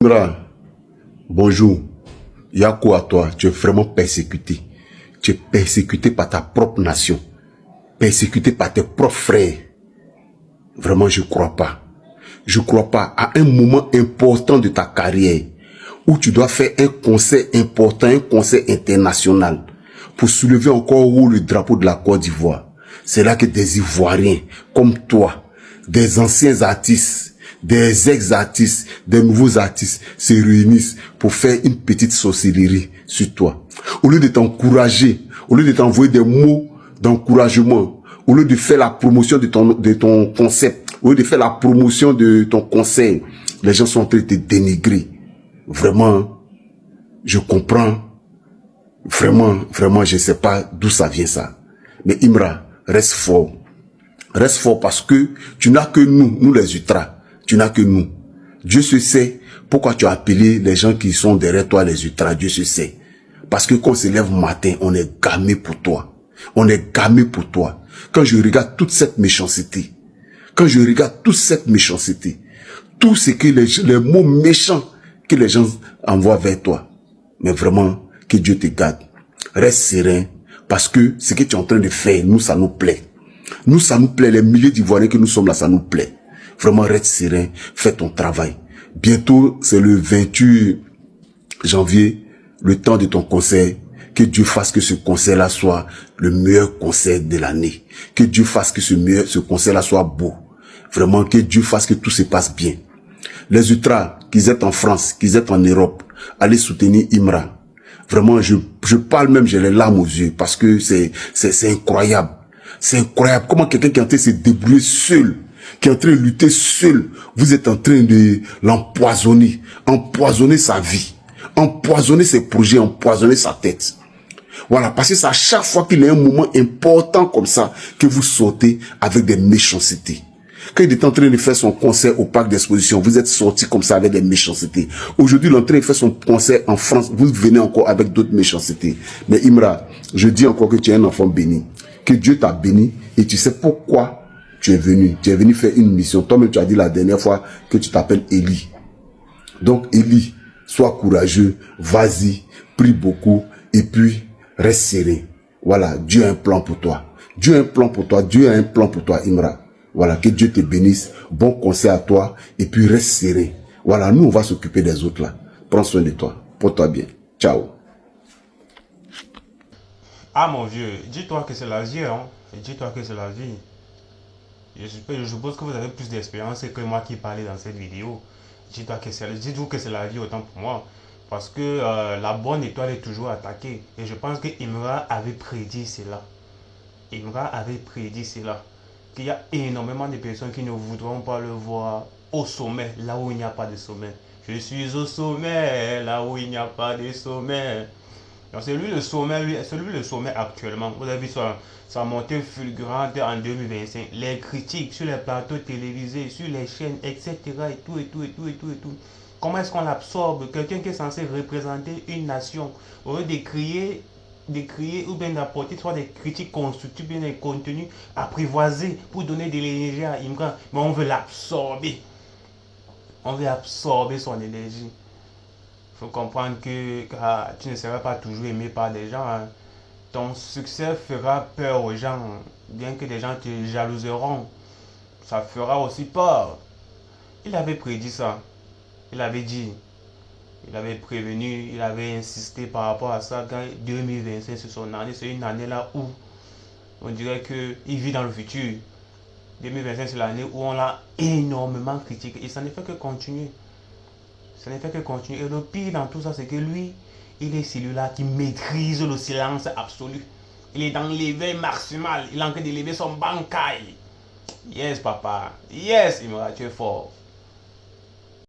Imran, bonjour. Yako à toi, tu es vraiment persécuté. Tu es persécuté par ta propre nation. Persécuté par tes propres frères. Vraiment, je ne crois pas. Je ne crois pas. À un moment important de ta carrière, où tu dois faire un concert important, un concert international, pour soulever encore haut le drapeau de la Côte d'Ivoire. C'est là que des Ivoiriens, comme toi, des anciens artistes, des ex-artistes, des nouveaux artistes se réunissent pour faire une petite sorcellerie sur toi. Au lieu de t'encourager, au lieu de t'envoyer des mots d'encouragement, au lieu de faire la promotion de ton concept, au lieu de faire la promotion de ton conseil, les gens sont en train de te dénigrer. Vraiment, je comprends. Vraiment, je ne sais pas d'où ça vient ça. Mais Imra, reste fort. Reste fort parce que tu n'as que nous les ultras. Tu n'as que nous. Dieu se sait pourquoi tu as appelé les gens qui sont derrière toi les ultras. Dieu se sait. Parce que quand on se lève matin, on est gamé pour toi. On est gamé pour toi. Quand je regarde toute cette méchanceté, tout ce que les mots méchants que les gens envoient vers toi, mais vraiment, que Dieu te garde. Reste serein, parce que ce que tu es en train de faire, nous, ça nous plaît. Nous, ça nous plaît. Les milliers d'Ivoiriens que nous sommes là, ça nous plaît. Vraiment, reste serein, fais ton travail. Bientôt, c'est le 28 janvier, le temps de ton concert. Que Dieu fasse que ce concert-là soit le meilleur concert de l'année. Que Dieu fasse que ce concert-là soit beau. Vraiment, que Dieu fasse que tout se passe bien. Les ultras, qu'ils aient en France, qu'ils aient en Europe, allez soutenir Imran. Vraiment, je parle même, j'ai les larmes aux yeux, parce que c'est incroyable. C'est incroyable. Comment quelqu'un qui est en train de se débrouiller seul, qui est en train de lutter seul, vous êtes en train de l'empoisonner. Empoisonner sa vie. Empoisonner ses projets, empoisonner sa tête. Voilà, parce que c'est à chaque fois qu'il y a un moment important comme ça, que vous sortez avec des méchancetés. Quand il est en train de faire son concert au parc d'exposition, vous êtes sortis comme ça avec des méchancetés. Aujourd'hui, il est en train de faire son concert en France, vous venez encore avec d'autres méchancetés. Mais Imra, je dis encore que tu es un enfant béni. Que Dieu t'a béni et tu sais pourquoi tu es venu. Tu es venu faire une mission. Toi-même, tu as dit la dernière fois que tu t'appelles Élie. Donc, Élie, sois courageux, vas-y, prie beaucoup et puis reste serré. Voilà, Dieu a un plan pour toi. Dieu a un plan pour toi. Dieu a un plan pour toi, Imra. Voilà, que Dieu te bénisse. Bon conseil à toi. Et puis reste serré. Voilà, nous, on va s'occuper des autres là. Prends soin de toi. Porte-toi bien. Ciao. Ah mon vieux, dis-toi que c'est la vie, hein. Dis-toi que c'est la vie. Je suppose que vous avez plus d'expérience que moi qui parlais dans cette vidéo. Dites-vous que c'est la vie autant pour moi. Parce que la bonne étoile est toujours attaquée. Et je pense que Imra avait prédit cela. Imra avait prédit cela. Qu'il y a énormément de personnes qui ne voudront pas le voir au sommet, là où il n'y a pas de sommet. Je suis au sommet, là où il n'y a pas de sommet. Donc c'est lui le sommet, c'est lui le sommet actuellement. Vous avez vu sa montée fulgurante en 2025. Les critiques sur les plateaux télévisés, sur les chaînes, etc. Et tout, et tout, et tout, et tout, et tout. Comment est-ce qu'on l'absorbe? Quelqu'un qui est censé représenter une nation, au lieu d'écrire ou bien d'apporter soit des critiques constructives, bien des contenus apprivoisés pour donner de l'énergie à Imran. Mais on veut l'absorber. On veut absorber son énergie. Il faut comprendre que tu ne seras pas toujours aimé par des gens. Hein. Ton succès fera peur aux gens. Bien que des gens te jalouseront, ça fera aussi peur. Il avait prédit ça. Il avait dit. Il avait prévenu. Il avait insisté par rapport à ça. Quand 2025, c'est son année. C'est une année là où on dirait qu'il vit dans le futur. 2025, c'est l'année où on l'a énormément critiqué. Et ça ne fait que continuer. Ça ne fait que continuer. Et le pire dans tout ça, c'est que lui, il est celui-là qui maîtrise le silence absolu. Il est dans l'éveil maximal. Il est en train d'élever son bancaille. Yes, papa. Yes, Imra, tu es fort.